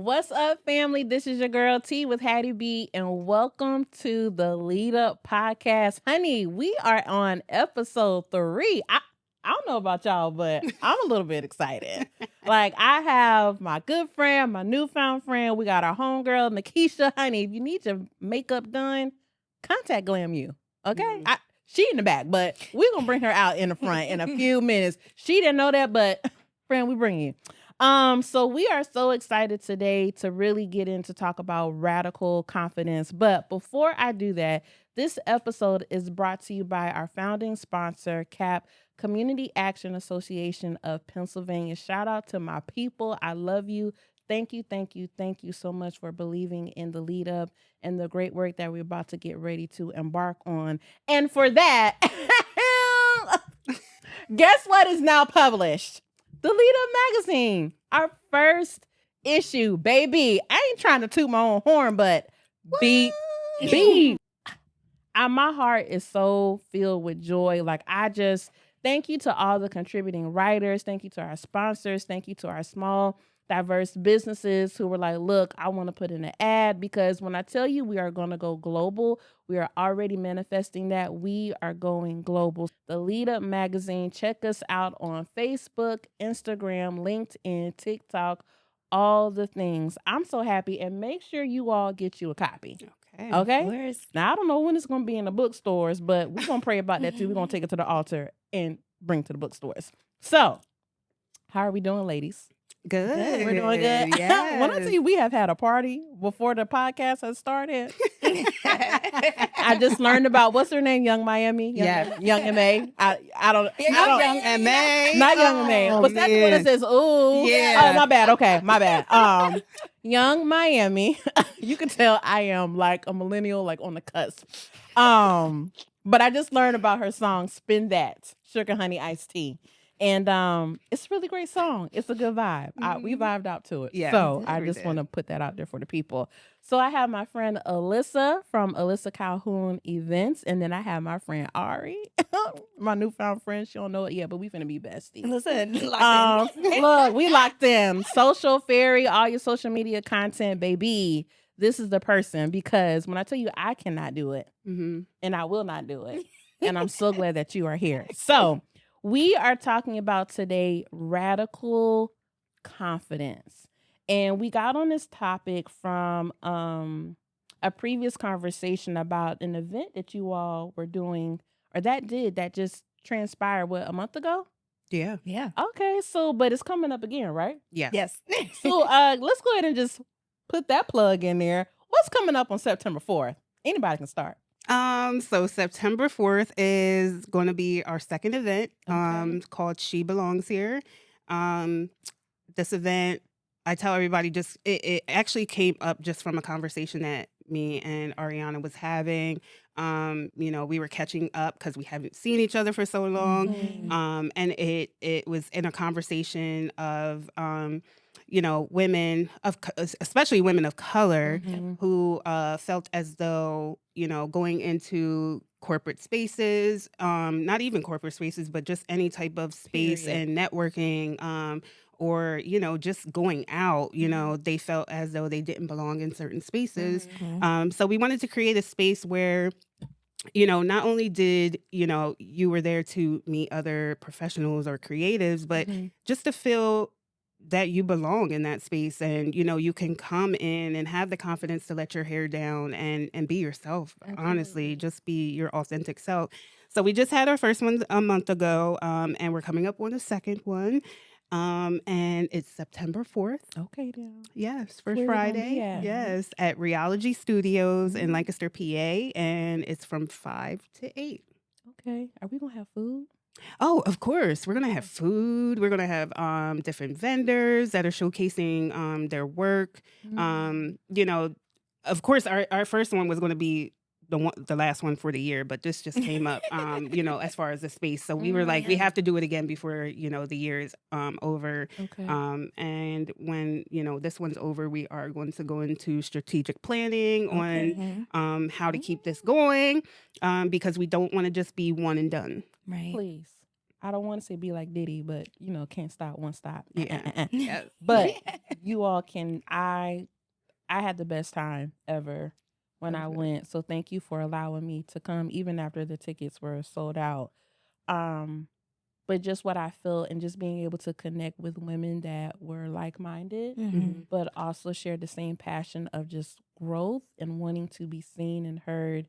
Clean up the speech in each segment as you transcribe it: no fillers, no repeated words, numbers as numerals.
What's up, family? This is your girl T with Hattie B, and welcome to the Lead Up Podcast. Honey, we are on episode 3. I don't know about y'all, but I'm a little bit excited. Like, I have my good friend, my newfound friend. We got our homegirl, Nikisha. Honey, if you need your makeup done, contact Glam You. Okay? She in the back, but we're going to bring her out in the front in a few minutes. She didn't know that, but friend, we bring you. So we are so excited today to really get into talk about radical confidence. But before I do that, this episode is brought to you by our founding sponsor, CAP, Community Action Association of Pennsylvania. Shout out to my people. I love you. Thank you, thank you, thank you so much for believing in the lead up and the great work that we're about to get ready to embark on. And for that, guess what is now published? The Lead Up magazine, our first issue, baby. I ain't trying to toot my own horn, but beep. My heart is so filled with joy. Like, I just thank you to all the contributing writers. Thank you to our sponsors. Thank you to our small, diverse businesses who were like, look, I want to put in an ad, because when I tell you we are going to go global, we are already manifesting that. We are going global. The Lead Up magazine, check us out on Facebook, Instagram, LinkedIn, TikTok, all the things. I'm so happy, and make sure you all get you a copy. Okay? Now, I don't know when it's going to be in the bookstores, but we're going to pray about that too. We're going to take it to the altar and bring it to the bookstores. So, how are we doing, ladies? Good. We're doing good. Yes. When I tell you we have had a party before the podcast has started, I just learned about, what's her name? Young Miami? Young M.A. I don't. Young M.A. Not Young M.A. Was that the one that says, ooh? Yeah. Oh, my bad. Okay, my bad. Young Miami. You can tell I am like a millennial, like on the cusp. But I just learned about her song, Spin That, Sugar Honey Iced Tea. And it's a really great song. It's a good vibe. We vibed out to it. Yeah, so I just want to put that out there for the people. So I have my friend Alyssa from Alyssa Calhoun Events. And then I have my friend Ari, my newfound friend. She don't know it yet, but we finna be besties. Listen, look, we locked in. Social Fairy, all your social media content, baby. This is the person, because when I tell you I cannot do it, and I will not do it. And I'm so glad that you are here. So we are talking about today radical confidence. And we got on this topic from a previous conversation about an event that you all were doing, or that just transpired, a month ago? Yeah. Okay, so, but it's coming up again, right? Yes. So let's go ahead and just put that plug in there. What's coming up on September 4th? Anybody can start. So September 4th is going to be our second event, called She Belongs Here. This event, I tell everybody, it actually came up just from a conversation that me and Ariana was having. We were catching up because we haven't seen each other for so long. And it was in a conversation of, women especially women of color who felt as though, going into corporate spaces, not even corporate spaces, but just any type of space and networking, or, just going out, they felt as though they didn't belong in certain spaces. So we wanted to create a space where, not only did, you were there to meet other professionals or creatives, but just to feel that you belong in that space, and you can come in and have the confidence to let your hair down and be yourself. Honestly, just be your authentic self. So we just had our first one a month ago, and we're coming up on the second one, and it's September 4th. Okay, then. Yes, first Friday. Yes, at Rheology Studios in Lancaster, PA, and it's from 5 to 8. Okay, are we gonna have food? Oh, of course. We're going to have food. We're going to have different vendors that are showcasing their work. Of course, our first one was going to be the last one for the year, but this just came up, as far as the space. So we were like, we have to do it again before, the year is over. Okay. And when, this one's over, we are going to go into strategic planning on how to keep this going, because we don't want to just be one and done. Right. Please. I don't want to say be like Diddy, but you know, can't stop, won't stop. Yeah. Yes. But you all can. I had the best time ever when I Perfect. went. So thank you for allowing me to come, even after the tickets were sold out. Um, but just what I felt and just being able to connect with women that were like minded, Mm-hmm. but also shared the same passion of just growth and wanting to be seen and heard.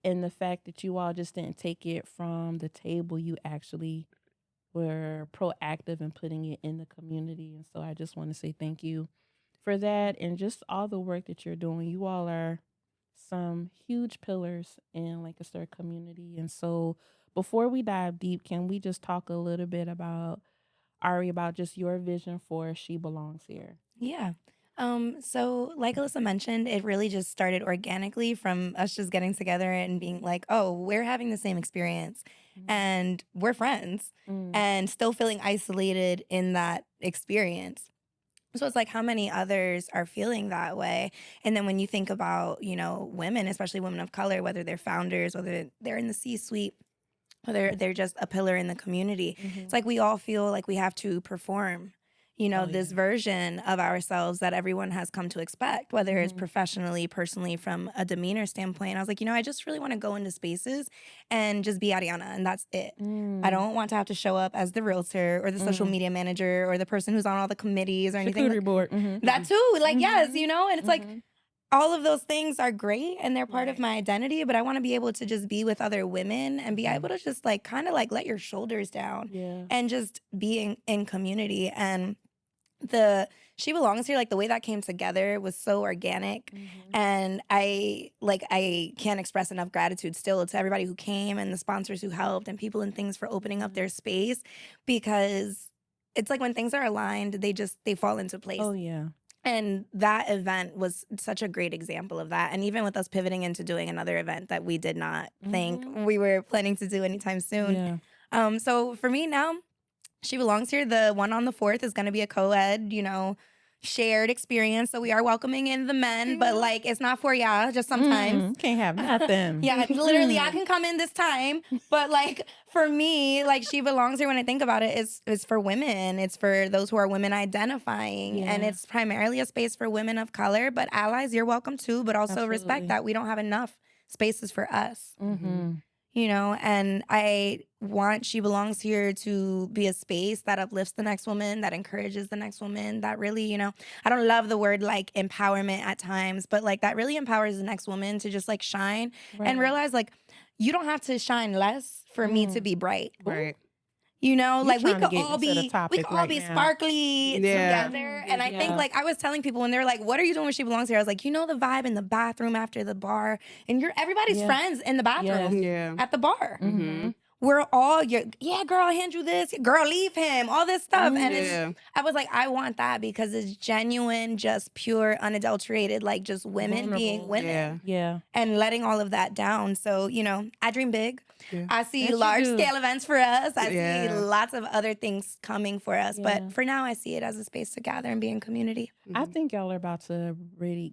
And the fact that you all just didn't take it from the table, you actually were proactive in putting it in the community. And so I just want to say thank you for that and just all the work that you're doing. You all are some huge pillars in Lancaster community. And so before we dive deep, can we just talk a little bit about Ari, about just your vision for She Belongs Here? Yeah. So like Alyssa mentioned, it really just started organically from us just getting together and being like, oh, we're having the same experience and we're friends and still feeling isolated in that experience. So it's like how many others are feeling that way. And then when you think about, women, especially women of color, whether they're founders, whether they're in the C-suite, whether they're just a pillar in the community, it's like we all feel like we have to perform, this version of ourselves that everyone has come to expect, whether it's professionally, personally, from a demeanor standpoint. I was like, I just really want to go into spaces and just be Ariana, and that's it. I don't want to have to show up as the realtor or the social media manager or the person who's on all the committees or anything. Charcuterie board. That too, like, yes, and it's like, all of those things are great and they're part of my identity, but I want to be able to just be with other women and be able to just like kind of like let your shoulders down and just be in community. And the She Belongs Here, like the way that came together was so organic. And I can't express enough gratitude still to everybody who came and the sponsors who helped and people and things for opening up their space, because it's like when things are aligned, they fall into place. Oh, yeah. And that event was such a great example of that. And even with us pivoting into doing another event that we did not think we were planning to do anytime soon. Yeah. So for me now, She Belongs Here. The one on the 4th is going to be a co-ed, shared experience. So we are welcoming in the men, but like it's not for y'all, just sometimes. Can't have nothing. Yeah, literally I can come in this time, but like for me, like She Belongs Here, when I think about it, is for women. It's for those who are women identifying, and it's primarily a space for women of color, but allies, you're welcome too, but also respect that we don't have enough spaces for us. And I want She Belongs Here to be a space that uplifts the next woman, that encourages the next woman, that really, I don't love the word like empowerment at times, but like that really empowers the next woman to just like shine and realize like you don't have to shine less for me to be bright. Right. Like we could all be now. sparkly together. And I think like I was telling people when they were like, what are you doing when She Belongs Here? I was like, the vibe in the bathroom after the bar, and everybody's friends in the bathroom at the bar. We're all girl, I'll hand you this. Girl, leave him. All this stuff. And I was like, I want that because it's genuine, just pure, unadulterated, like just women being women. Yeah. And letting all of that down. So, I dream big. I see large scale events for us. I see lots of other things coming for us. But for now, I see it as a space to gather and be in community. I think y'all are about to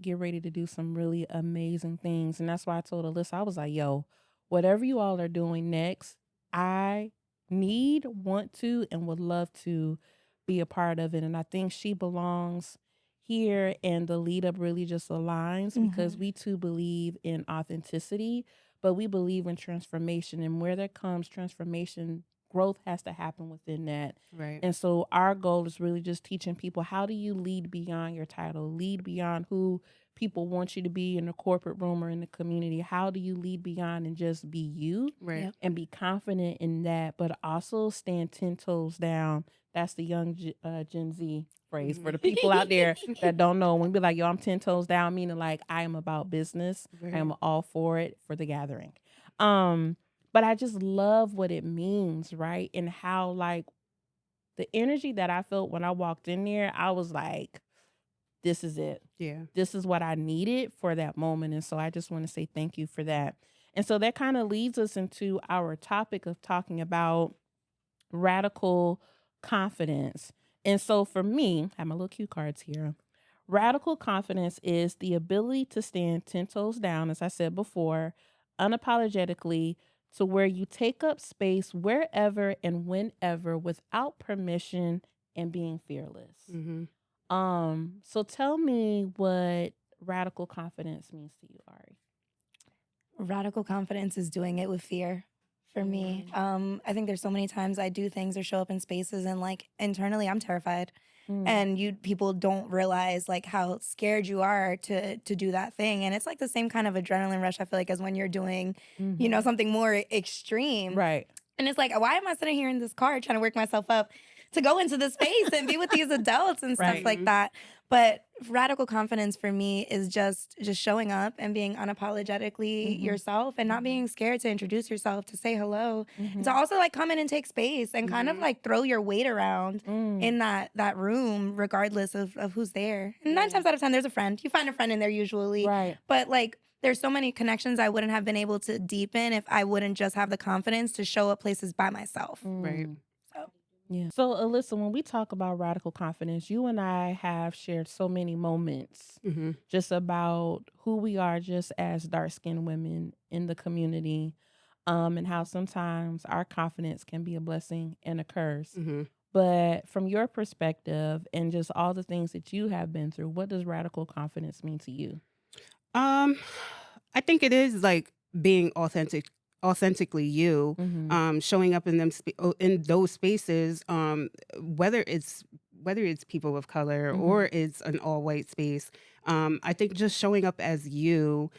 get ready to do some really amazing things. And that's why I told Alyssa, I was like, yo, whatever you all are doing next, I want to, and would love to be a part of it. And I think She Belongs Here and the lead up really just aligns because we too believe in authenticity, but we believe in transformation. And where there comes transformation, growth has to happen within that. Right. And so our goal is really just teaching people, how do you lead beyond your title, lead beyond who people want you to be in the corporate room or in the community? How do you lead beyond and just be you and be confident in that, but also stand 10 toes down? That's the young Gen Z phrase for the people out there that don't know. When we be like, yo, I'm 10 toes down, meaning like I am about business. I am all for it, for the gathering. But I just love what it means, right? And how like the energy that I felt when I walked in there, I was like, this is it. Yeah. This is what I needed for that moment. And so I just want to say thank you for that. And so that kind of leads us into our topic of talking about radical confidence. And so for me, I have my little cue cards here. Radical confidence is the ability to stand 10 toes down, as I said before, unapologetically, to where you take up space wherever and whenever without permission and being fearless. Mm-hmm. So tell me what radical confidence means to you, Ari. Radical confidence is doing it with fear for me. I think there's so many times I do things or show up in spaces and like internally I'm terrified. And people don't realize like how scared you are to do that thing. And it's like the same kind of adrenaline rush I feel like as when you're doing, you know, something more extreme. Right. And it's like, why am I sitting here in this car trying to work myself up to go into the space and be with these adults and stuff Right. like that? But radical confidence for me is just showing up and being unapologetically yourself and not being scared to introduce yourself, to say hello, and to also like come in and take space and kind of like throw your weight around in that room, regardless of who's there. And 9 times out of 10, there's a friend. You find a friend in there usually. Right. But like, there's so many connections I wouldn't have been able to deepen if I wouldn't just have the confidence to show up places by myself. Right. So Yeah. So Alyssa, when we talk about radical confidence, you and I have shared so many moments just about who we are just as dark-skinned women in the community, and how sometimes our confidence can be a blessing and a curse. But from your perspective and just all the things that you have been through, what does radical confidence mean to you? I think it is like being authentically you, showing up in them in those spaces, whether it's people of color or it's an all white space. I think just showing up as you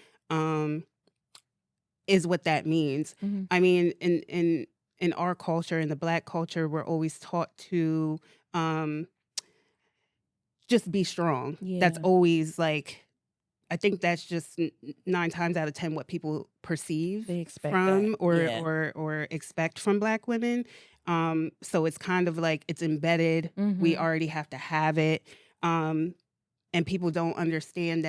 is what that means. I mean, in our culture, in the Black culture, we're always taught to just be strong. That's always like, I think that's just 9 times out of 10 what people perceive from or expect from Black women. So it's kind of like it's embedded. We already have to have it. And people don't understand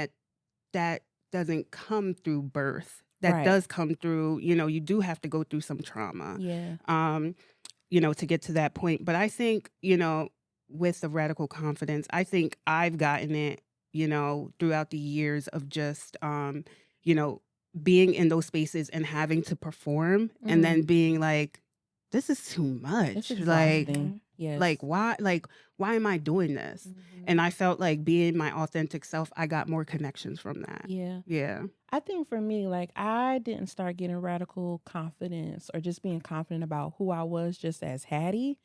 that doesn't come through birth. That does come through, you know, you do have to go through some trauma, you know, to get to that point. But I think, you know, with the radical confidence, I think I've gotten it, you know, throughout the years of just, you know, being in those spaces and having to perform and then being like, this is too much. Like, why am I doing this? And I felt like being my authentic self, I got more connections from that. Yeah. I think for me, like, I didn't start getting radical confidence or just being confident about who I was just as Hattie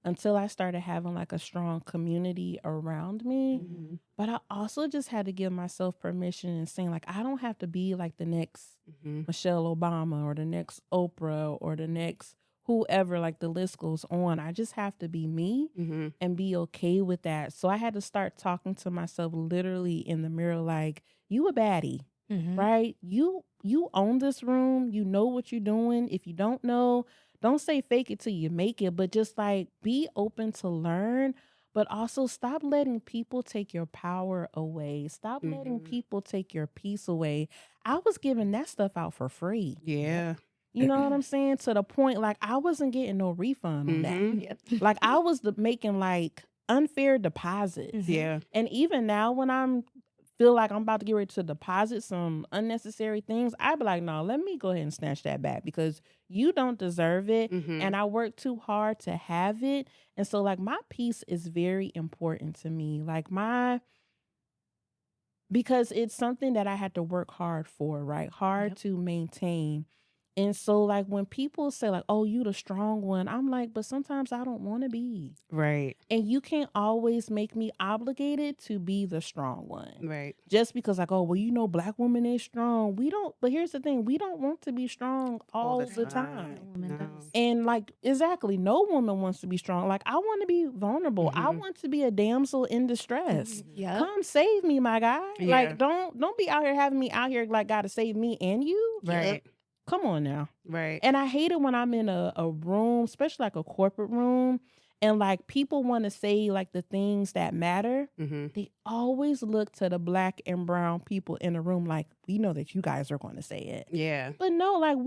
until I started having like a strong community around me. But I also just had to give myself permission and saying like, I don't have to be like the next Michelle Obama or the next Oprah or the next whoever, like the list goes on. I just have to be me and be okay with that. So I had to start talking to myself literally in the mirror like, you a baddie, right? You own this room. You know what you're doing. If you don't know, don't say fake it till you make it, but just like be open to learn, but also stop letting people take your power away. Stop letting people take your peace away. I was giving that stuff out for free. Yeah. You know what I'm saying? To the point, like, I wasn't getting no refund on that. Like, I was making, like, unfair deposits. Yeah. And even now, when I'm feel like I'm about to get ready to deposit some unnecessary things, I'd be like, no, let me go ahead and snatch that back because you don't deserve it. And I worked too hard to have it. And so, like, my peace is very important to me. Like, because it's something that I had to work hard for, right? Hard to maintain. And so, like, when people say, like, oh, you the strong one, I'm like, but sometimes I don't want to be. Right. And you can't always make me obligated to be the strong one. Right. Just because, like, oh, well, you know, Black women is strong. We don't, but here's the thing, we don't want to be strong all the time. No. And, like, exactly, no woman wants to be strong. Like, I want to be vulnerable. I want to be a damsel in distress. Come save me, my guy. Like, don't be out here having me out here, like, gotta save me and you. Right. Come on now. Right. And I hate it when I'm in a room, especially like a corporate room, and like people want to say like the things that matter. They always look to the Black and brown people in the room like, we know that you guys are going to say it. Yeah. But no, like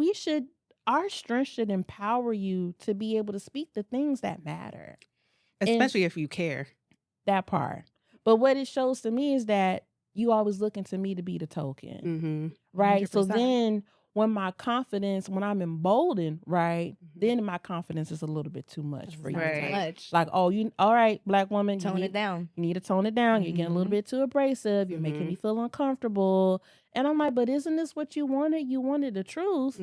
our strength should empower you to be able to speak the things that matter. Especially if you care. That part. But what it shows to me is that you always looking to me to be the token. Right? 100%. So then when my confidence, when I'm emboldened, right, then my confidence is a little bit too much for you. Right. Much. Like, oh, all right, Black woman, Tone it down. You need to tone it down. You're getting a little bit too abrasive. You're making me feel uncomfortable. And I'm like, but isn't this what you wanted? You wanted the truth.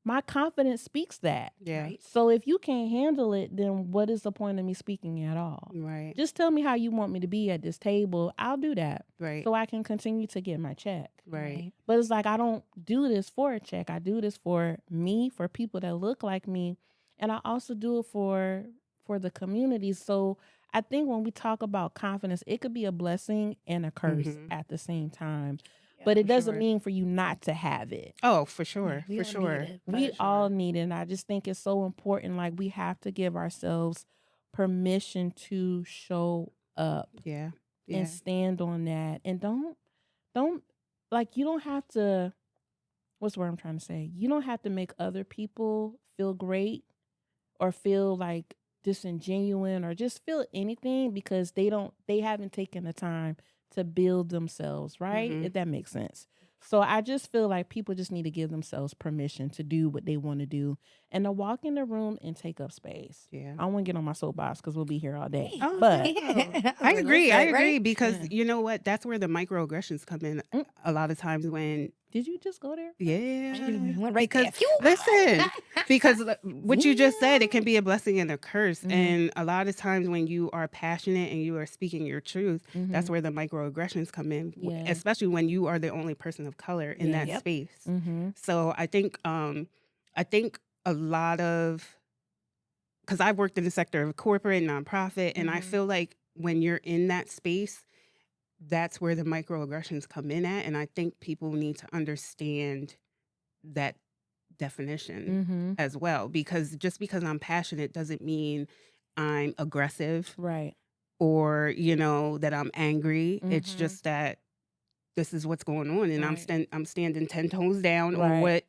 My confidence speaks that. Yeah. Right. So if you can't handle it, then what is the point of me speaking at all? Right. Just tell me how you want me to be at this table. I'll do that. Right. So I can continue to get my check. Right. But it's like, I don't do this for a check. I do this for me, for people that look like me. And I also do it for the community. So I think when we talk about confidence, it could be a blessing and a curse at the same time. But it doesn't mean for you not to have it. Oh, for sure. We For all sure. need it, We all need it. And I just think it's so important. Like, we have to give ourselves permission to show up Yeah. and stand on that. And don't like, you don't have to, what's the word I'm trying to say? You don't have to make other people feel great or feel like disingenuous or just feel anything because they haven't taken the time to build themselves, right? If that makes sense. So I just feel like people just need to give themselves permission to do what they want to do and to walk in the room and take up space. Yeah. I don't want to get on my soapbox because we'll be here all day. Oh, but I agree. I agree right? because you know what? That's where the microaggressions come in. A lot of times when did you just go there? Went right because there. listen, because what you just said, it can be a blessing and a curse. And a lot of times when you are passionate and you are speaking your truth, that's where the microaggressions come in, especially when you are the only person of color in that space. So I think a lot of, because I've worked in the sector of corporate, nonprofit, and I feel like when you're in that space, that's where the microaggressions come in at. And I think people need to understand that definition as well, because just because I'm passionate doesn't mean I'm aggressive, right? Or that I'm angry. It's just that this is what's going on, and I'm standing 10 toes down on what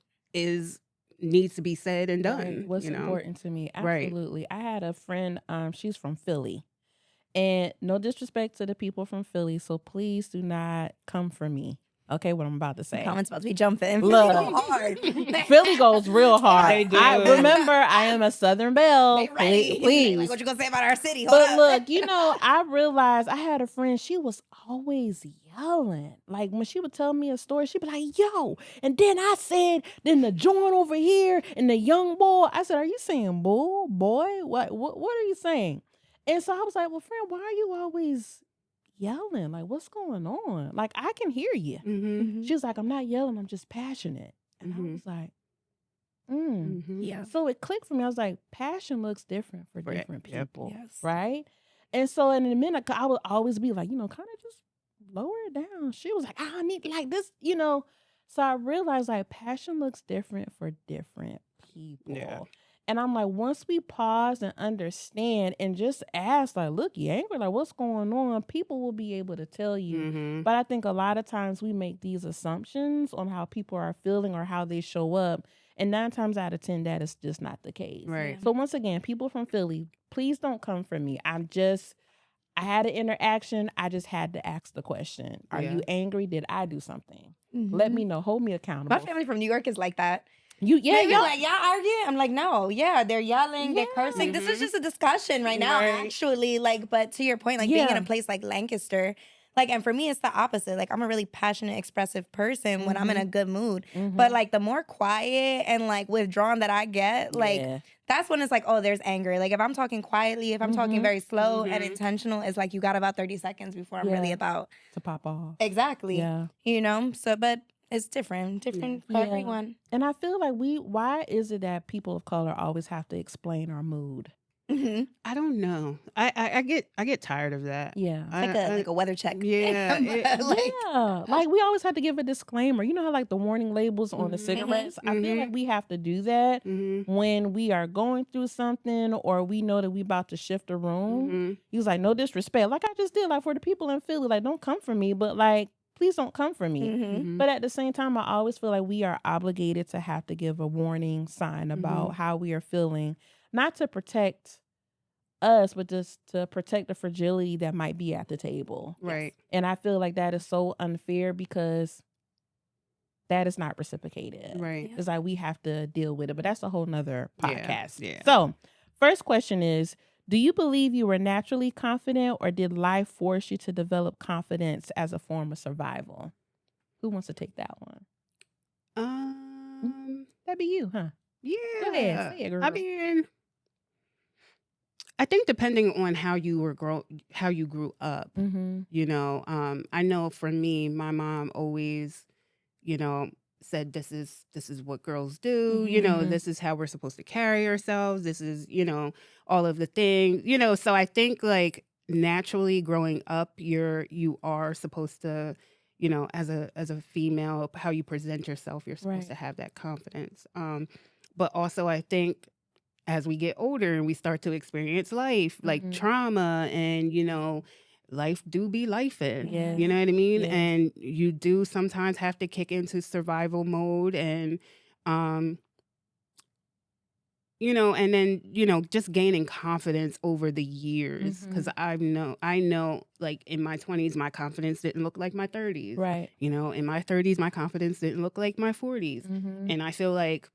needs to be said and done. Right. What's important to me? Right. Absolutely. I had a friend. She's from Philly. And no disrespect to the people from Philly, so please do not come for me. Okay, what I'm about to say. Comments about to be jumping. Look, hard. Philly goes real hard. They do. I remember I am a Southern Belle. Please. Like, what you gonna say about our city? But look, I realized I had a friend. She was always yelling. Like, when she would tell me a story, she'd be like, yo, and then I said, then the joint over here and the young boy. I said, are you saying bull, boy? What are you saying? And so I was like, well, friend, why are you always yelling? Like, what's going on? Like, I can hear you. She was like, I'm not yelling. I'm just passionate. And I was like, yeah. So it clicked for me. I was like, passion looks different for different people. Yes. Right? And so in a minute, I would always be like, kind of just lower it down. She was like, I need like this, So I realized like passion looks different for different people. Yeah. And I'm like, once we pause and understand and just ask, like, look, you angry? Like, what's going on? People will be able to tell you. But I think a lot of times we make these assumptions on how people are feeling or how they show up. And 9 times out of 10, that is just not the case. Right. So once again, people from Philly, please don't come for me. I had an interaction. I just had to ask the question. Are you angry? Did I do something? Let me know. Hold me accountable. My family from New York is like that. Y'all like, y'all arguing? I'm like, no, they're yelling, they're cursing. This is just a discussion right now, actually. Like, but to your point, like being in a place like Lancaster, like, and for me, it's the opposite. Like, I'm a really passionate, expressive person when I'm in a good mood. But like, the more quiet and like withdrawn that I get, like, that's when it's like, oh, there's anger. Like, if I'm talking quietly, if I'm talking very slow and intentional, it's like you got about 30 seconds before I'm really about to pop off. Exactly. Yeah. So, but it's different for everyone. And I feel like why is it that people of color always have to explain our mood? I don't know. I get tired of that. Yeah. Like a weather check. Yeah. Like we always have to give a disclaimer. You know how like the warning labels on the cigarettes? I feel like we have to do that when we are going through something or we know that we about to shift a room. He was like, no disrespect. Like I just did, like for the people in Philly, like don't come for me, but like please don't come for me. But at the same time, I always feel like we are obligated to have to give a warning sign about how we are feeling, not to protect us, but just to protect the fragility that might be at the table. Right. And I feel like that is so unfair because that is not reciprocated. Right. It's like we have to deal with it, but that's a whole nother podcast. Yeah. So, first question is, do you believe you were naturally confident, or did life force you to develop confidence as a form of survival? Who wants to take that one? That'd be you, huh? Yeah. Go ahead, say it, girl. I mean, I think depending on how you grew up, Mm-hmm. you know, I know for me, my mom always, you know, said this is what girls do, you know, Mhm. this is how we're supposed to carry ourselves, this is, you know, all of the things, you know, so I think like naturally growing up, you are supposed to, you know, as a female, how you present yourself, you're supposed Right. to have that confidence. But also I think as we get older and we start to experience life, like Mhm. trauma, and you know, life do be life in. Yes. You know what I mean? Yes. And you do sometimes have to kick into survival mode, and you know, and then, you know, just gaining confidence over the years. Mhm. Because I know, like in my 20s, my confidence didn't look like my 30s. Right. You know, in my 30s, my confidence didn't look like my 40s. Mm-hmm. And I feel like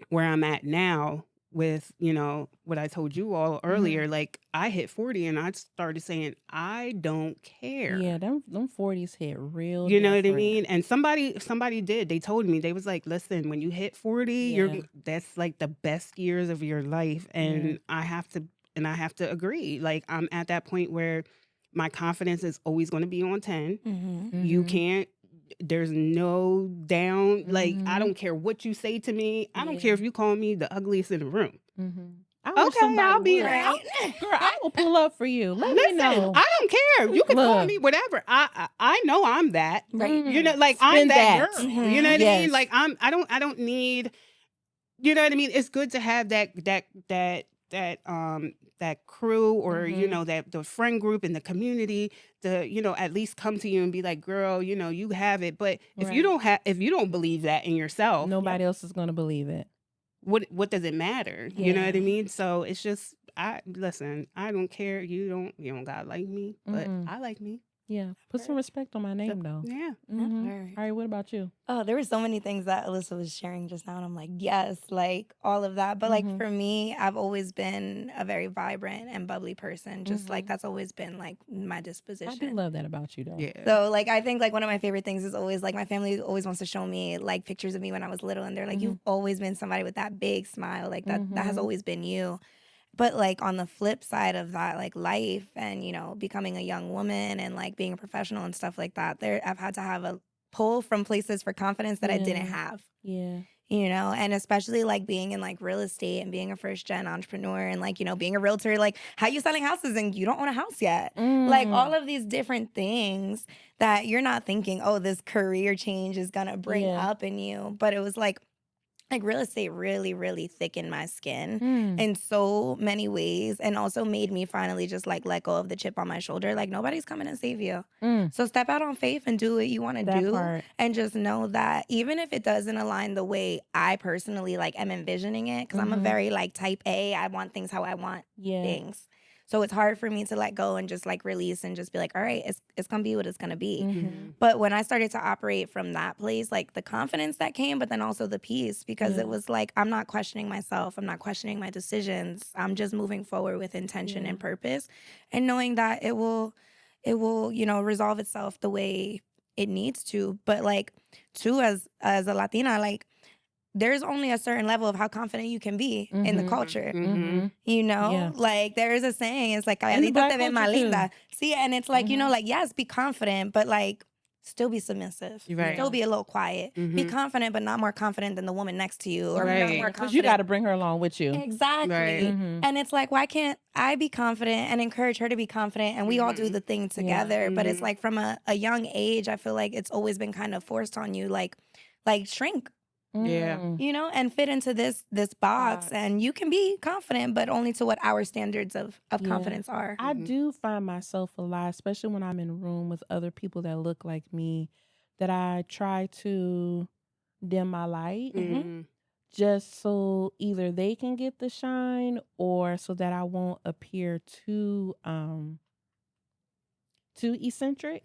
where I'm at now with, you know, what I told you all earlier, like I hit 40 and I started saying, I don't care. Yeah, them 40s hit real. You know what I different. mean? And somebody did. They told me, they was like, listen, when you hit 40, Yeah. that's like the best years of your life. And I have to agree. Like I'm at that point where my confidence is always going to be on 10. Mm-hmm. You can't, there's no down. Like, I Mhm. don't care what you say to me. I don't care Yeah. if you call me the ugliest in the room. Mm-hmm. I wish Okay, somebody I'll be would. there. Girl, I will pull up for you. Let me Listen, know. I don't care. You can call Look. me whatever. I know I'm that. Right. You know, like Spin I'm that that. girl. Mhm. You know what I Yes. mean? Like I don't need. You know what I mean? It's good to have that crew, or you know, that the friend group and the community to, you know, at least come to you and be like, girl, you know, you have it. But if you don't believe that in yourself, Nobody else is gonna believe it. what does it matter? You know what I Yeah. mean? So it's just, I don't care. You don't gotta like me, but I like me. Yeah. Put some respect on my name though. Yeah. Mhm. Right. All right, what about you? Oh, there were so many things that Alyssa was sharing just now, and I'm like, yes, like all of that. But like for me, I've always been a very vibrant and bubbly person. Just like that's always been like my I disposition. do love that about you though. Yeah. So like I think like one of my favorite things is always like my family always wants to show me like pictures of me when I was little, and they're like, you've always been somebody with that big smile, like that has always been you. But like on the flip side of that, like life and, you know, becoming a young woman and like being a professional and stuff like that, I've had to have a pull from places for confidence that I didn't have. Yeah. You know, and especially like being in like real estate and being a first gen entrepreneur and like, you know, being a realtor, like how you selling houses and you don't own a house yet. Like all of these different things that you're not thinking, oh, this career change is gonna bring up in you. But it was like real estate really, really thickened my skin in so many ways, and also made me finally just like let go of the chip on my shoulder. Like nobody's coming to save you. So step out on faith and do what you want to do. part. And just know that even if it doesn't align the way I personally like am envisioning it, because I'm a very like type A, I want things how I want things. So it's hard for me to let go and just like release and just be like, all right, it's gonna be what it's gonna be. But when I started to operate from that place, like the confidence that came, but then also the peace, because it was like, I'm not questioning myself. I'm not questioning my decisions. I'm just moving forward with intention and purpose, and knowing that it will, you know, resolve itself the way it needs to. But like too, as a Latina, like there's only a certain level of how confident you can be in the culture. You know, like there is a saying, it's like, calladita te ve más linda. See, and it's like, you know, like, yes, be confident, but like, still be submissive. Right. Still be a little quiet. Be confident, but not more confident than the woman next to you. Or not more Because confident. you got to bring her along with you. Exactly. Right. And it's like, why can't I be confident and encourage her to be confident, and we all do the thing together? But it's like from a young age, I feel like it's always been kind of forced on you, like shrink. Yeah. You know, and fit into this box, and you can be confident, but only to what our standards of confidence are. I do find myself a lot, especially when I'm in a room with other people that look like me, that I try to dim my light just so either they can get the shine, or so that I won't appear too eccentric.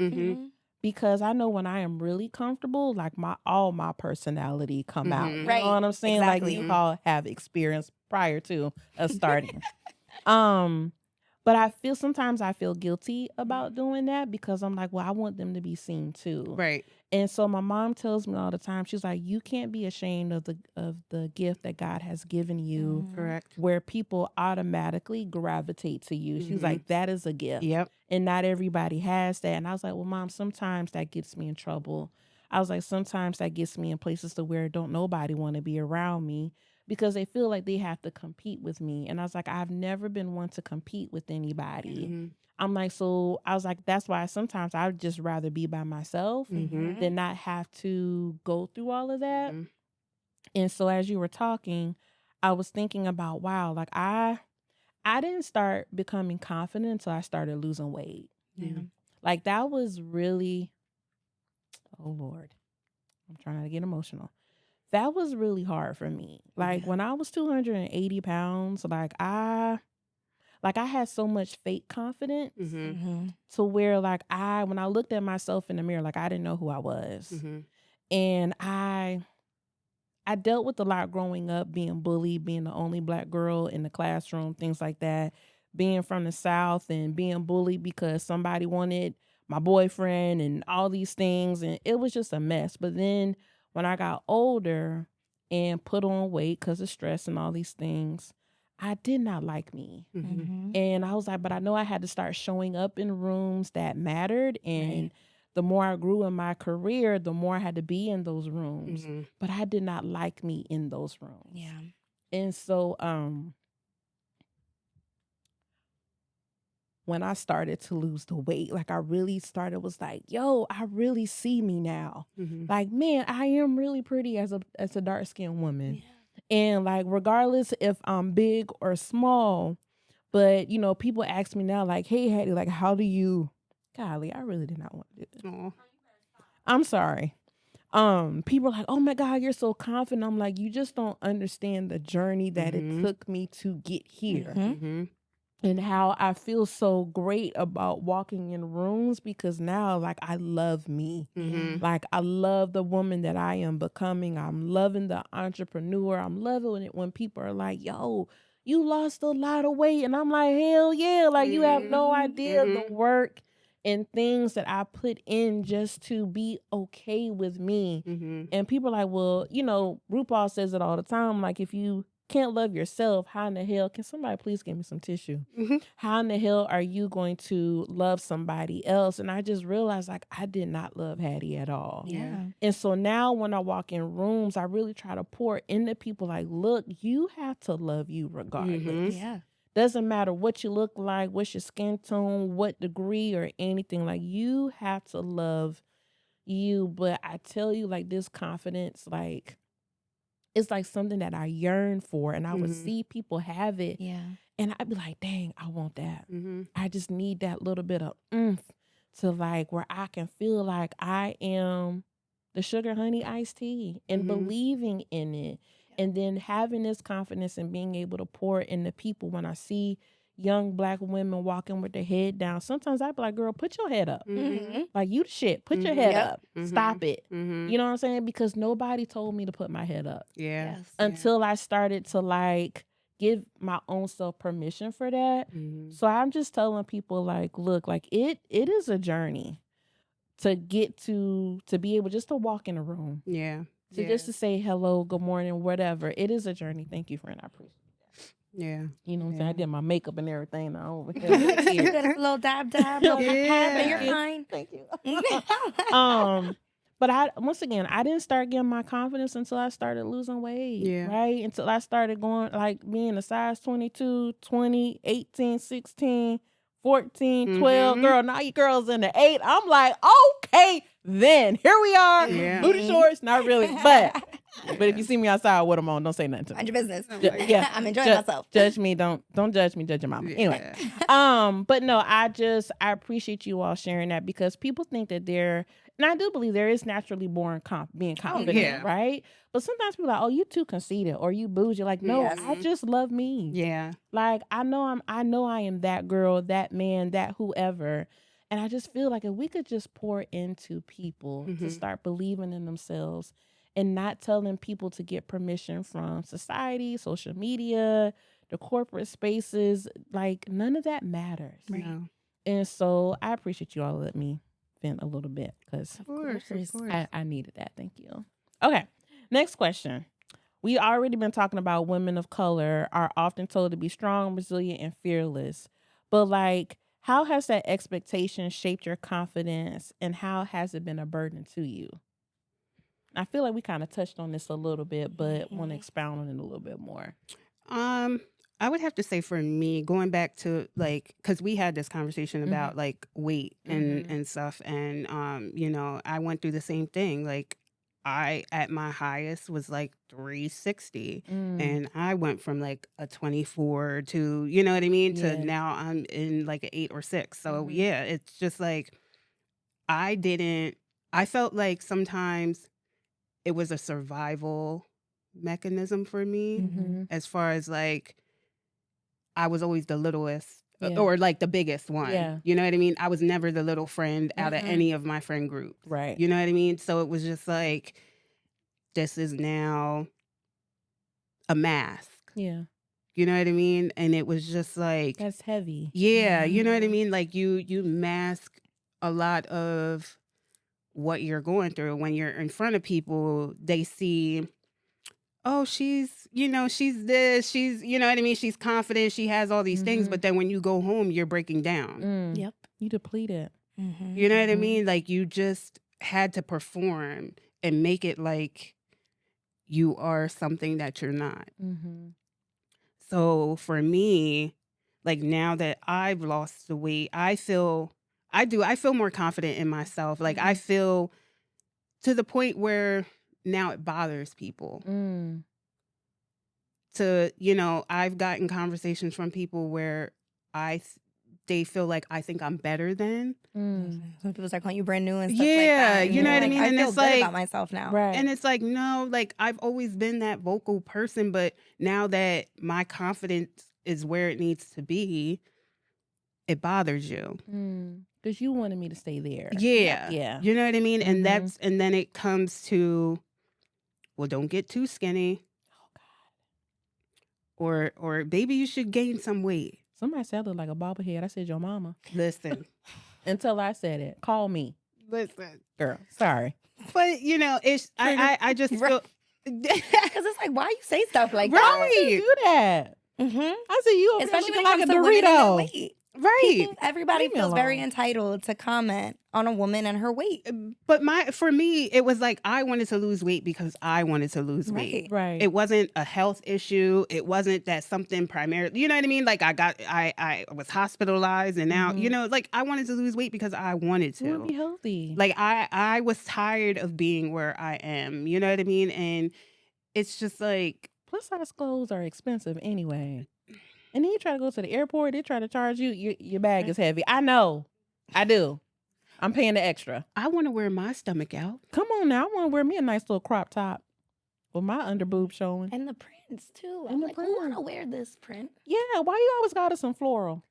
because I know when I am really comfortable, like all my personality come out. You Right. know what I'm saying? Exactly. Like you all have experience prior to us starting. But sometimes I feel guilty about doing that because I'm like, well, I want them to be seen too. Right. And so my mom tells me all the time, she's like, you can't be ashamed of the gift that God has given you, Correct. where people automatically gravitate to you. She's like, that is a gift. Yep. And not everybody has that. And I was like, well, Mom, sometimes that gets me in trouble. I was like, sometimes that gets me in places to where don't nobody want to be around me because they feel like they have to compete with me. And I was like, I've never been one to compete with anybody. I'm like, so I was like, that's why sometimes I would just rather be by myself than not have to go through all of that. And so as you were talking, I was thinking about, wow, like I didn't start becoming confident until I started losing weight. Like that was really, oh Lord, I'm trying not to get emotional. That was really hard for me. Like when I was 280 pounds, like I had so much fake confidence to where like when I looked at myself in the mirror, like I didn't know who I was. And I dealt with a lot growing up, being bullied, being the only Black girl in the classroom, things like that, being from the South and being bullied because somebody wanted my boyfriend and all these things. And it was just a mess. But then when I got older and put on weight because of stress and all these things, I did not like me. And I was like, but I know I had to start showing up in rooms that mattered. And the more I grew in my career, the more I had to be in those rooms. But I did not like me in those rooms. Yeah. And so when I started to lose the weight, like I really started, was like, yo, I really see me now. Like, man, I am really pretty as a dark-skinned woman. And like, regardless if I'm big or small, but you know, people ask me now, like, hey, Hattie, like, how do you, golly, I really did not want to do this. I'm sorry. People are like, oh my God, you're so confident. I'm like, you just don't understand the journey that it took me to get here. And how I feel so great about walking in rooms because now, like, I love me. Like, I love the woman that I am becoming. I'm loving the entrepreneur. I'm loving it when people are like, yo, you lost a lot of weight. And I'm like, hell yeah. Like, you have no idea the work and things that I put in just to be okay with me. And people are like, well, you know, RuPaul says it all the time. Like, if you can't love yourself, how in the hell can somebody please give me some tissue? How in the hell are you going to love somebody else? And I just realized, like, I did not love Hattie at all. And so now when I walk in rooms, I really try to pour into people like, look, you have to love you regardless. Doesn't matter what you look like, what's your skin tone, what degree or anything. Like, you have to love you. But I tell you, like, this confidence, like, it's like something that I yearn for. And I would see people have it. And I'd be like, dang, I want that. I just need that little bit of oomph to like where I can feel like I am the sugar honey iced tea and believing in it. And then having this confidence and being able to pour it into people when I see young Black women walking with their head down. Sometimes I'd be like, girl, put your head up. Like, you the shit. Put your head up. Stop it. You know what I'm saying? Because nobody told me to put my head up. Until I started to like give my own self permission for that. So I'm just telling people like, look, like it is a journey to get to be able just to walk in a room. Just to say hello, good morning, whatever. It is a journey. Thank you, friend. I appreciate it. You know what I'm saying? I did my makeup and everything now over here. You did a little dab. But you're fine. Thank you. But once again, I didn't start getting my confidence until I started losing weight. Right? Until I started going, like, being a size 22, 20, 18, 16, 14, 12. Girl, now you girls in the 8. I'm like, okay, then. Here we are. Booty shorts. Not really. But if you see me outside with them on, don't say nothing to me. Mind your business. I'm enjoying myself. Judge me. Don't judge me. Judge your mama. Anyway. But no, I appreciate you all sharing that because people think that and I do believe there is naturally born being confident, right? But sometimes people are like, oh, you too conceited or you bougie. Like, no, I just love me. Like, I know I am that girl, that man, that whoever. And I just feel like if we could just pour into people to start believing in themselves and not telling people to get permission from society, social media, the corporate spaces, like none of that matters. Right. No. And so I appreciate you all letting me vent a little bit because Of course. I needed that. Thank you. Okay. Next question. We already been talking about women of color are often told to be strong, resilient, and fearless. But like, how has that expectation shaped your confidence and how has it been a burden to you? I feel like we kind of touched on this a little bit, but want to expound on it a little bit more. I would have to say for me, going back to like, because we had this conversation about like weight and stuff, and you know, I went through the same thing. Like, I at my highest was like 360, and I went from like a 24 to, you know what I mean, to now I'm in like an 8 or 6. So yeah, it's just like I felt like sometimes it was a survival mechanism for me, as far as like I was always the littlest or like the biggest one. Yeah. You know what I mean? I was never the little friend out of any of my friend groups. Right. You know what I mean? So it was just like, this is now a mask. Yeah. You know what I mean? And it was just like, That's heavy. yeah, you know what I mean? Like you mask a lot of what you're going through. When you're in front of people, they see, oh, she's, you know, she's this, she's, you know what I mean? She's confident, she has all these things, but then when you go home, you're breaking down. Yep. You depleted. You know what I mean? Like you just had to perform and make it like you are something that you're not. So for me, like now that I've lost the weight, I feel more confident in myself. Like I feel to the point where now it bothers people. To, you know, I've gotten conversations from people where they feel like I think I'm better than. Some people start calling you brand new and stuff like Yeah, that. you know what I mean? I And feel it's good like, about myself now. Right. and it's like, no, like I've always been that vocal person, but now that my confidence is where it needs to be, it bothers you. Because you wanted me to stay there. Yeah. Yeah. You know what I mean? And and then it comes to, well, don't get too skinny. Or baby, you should gain some weight. Somebody said I look like a bobblehead. I said, your mama. Listen. Until I said it. Call me. Listen. Girl, sorry. But, you know, it's I just feel... Because it's like, why you say stuff like Why that? would you do that? I said, you over Especially there when looking it like a comes to women and their Dorito. weight. Right. Everybody Leave me feels very alone. entitled to comment on a woman and her weight. But for me, it was like I wanted to lose weight because I wanted to lose weight. Right. It wasn't a health issue. It wasn't that something primarily, you know what I mean? Like I was hospitalized and now, you know, like I wanted to lose weight because I wanted You want to to. be healthy. Like I was tired of being where I am, you know what I mean? And it's just like, Plus size clothes are expensive anyway. And then you try to go to the airport, they try to charge you. Your bag is heavy. I know. I do. I'm paying the extra. I want to wear my stomach out. Come on now. I want to wear me a nice little crop top with my underboob showing. And the prints, too. And I'm the like, who want to wear this print? Yeah, why you always got us some floral?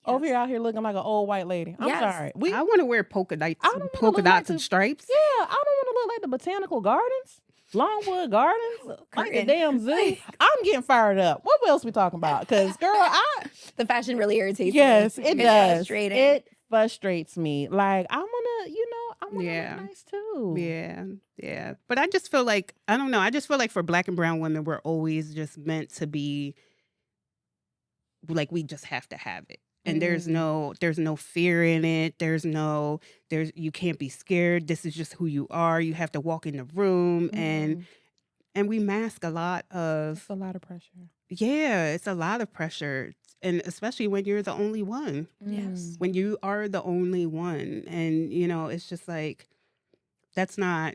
Over here out here looking like an old white lady. I'm sorry. I want to wear polka dots and stripes. Yeah, I don't want to look like the Botanical Gardens, Longwood Gardens, like the damn zoo. I'm getting fired up. What else we talking about? Because girl, The fashion really irritates yes, me. it It's does. frustrating. It frustrates me. Like I wanna, I wanna look nice too. Yeah. But I just feel like, I don't know. I just feel like for Black and brown women, we're always just meant to be like, we just have to have it. And there's no fear in it. You can't be scared. This is just who you are. You have to walk in the room and we mask a lot of. It's a lot of pressure. Yeah, it's a lot of pressure. And especially when you're the only one. Yes. When you are the only one. And, it's just like, that's not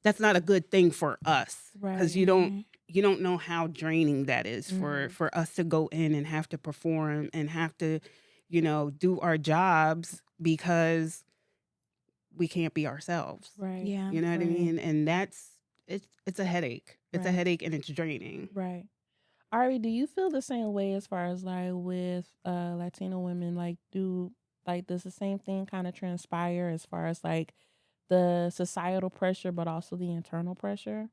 a good thing for us. Because you don't know how draining that is for us to go in and have to perform and have to, do our jobs because we can't be ourselves. Right. Yeah. You know what I mean? And it's a headache. It's a headache and it's draining. Right. Ari, do you feel the same way as far as like with Latino women? Like, does the same thing kind of transpire as far as like the societal pressure, but also the internal pressure?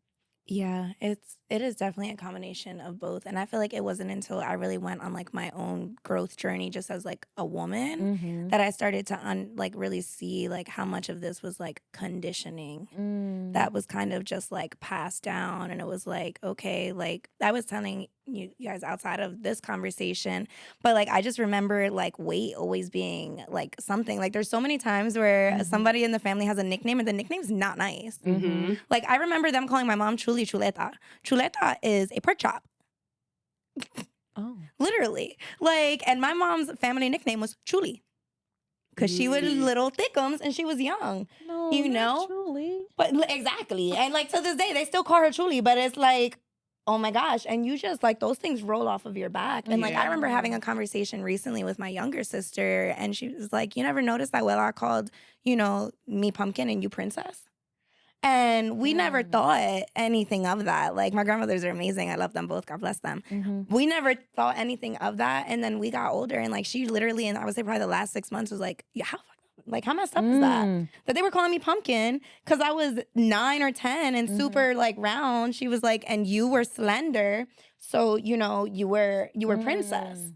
Yeah, it is definitely a combination of both. And I feel like it wasn't until I really went on like my own growth journey just as like a woman Mm-hmm. that I started to like really see like how much of this was like conditioning that was kind of just like passed down. And it was like, okay, like I was telling you guys outside of this conversation, but like I just remember like weight always being like something. Like there's so many times where somebody in the family has a nickname and the nickname's not nice. Mm-hmm. Like I remember them calling my mom Chuli Chuleta. Chuleta is a pork chop. Oh. Literally. Like, and my mom's family nickname was Chuli. Because she was little thickums and she was young. No, you not know? Chuli. But exactly. And like to this day, they still call her Chuli, but it's like, oh my gosh. And you just like those things roll off of your back. And like I remember having a conversation recently with my younger sister, and she was like, you never noticed that I called, me pumpkin and you princess? And we never thought anything of that. Like, my grandmothers are amazing. I love them both. God bless them. We never thought anything of that. And then we got older, and like she literally, and I would say probably the last 6 months was like, yeah, how messed up is that? That they were calling me pumpkin because I was 9 or 10 and super like round. She was like, and you were slender, so you were princess.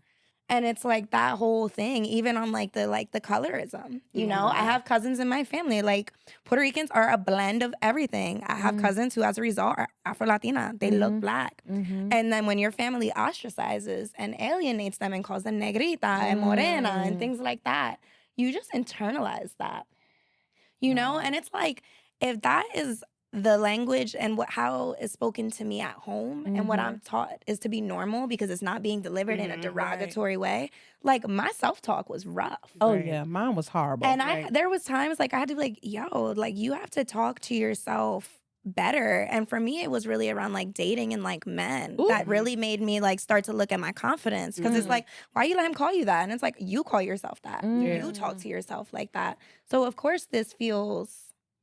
And it's like that whole thing, even on like the colorism. I have cousins in my family. Like Puerto Ricans are a blend of everything. I have cousins who, as a result, are Afro-Latina. They look black. And then when your family ostracizes and alienates them and calls them negrita and morena and things like that, you just internalize that. And it's like, if that is the language and how it's spoken to me at home and what I'm taught is to be normal because it's not being delivered in a derogatory way. Like my self-talk was rough. Oh yeah, mine was horrible. And there was times like I had to be like, yo, like you have to talk to yourself better. And for me, it was really around like dating and like men that really made me like start to look at my confidence. Because it's like, why you let him call you that? And it's like, you call yourself that. You talk to yourself like that. So of course this feels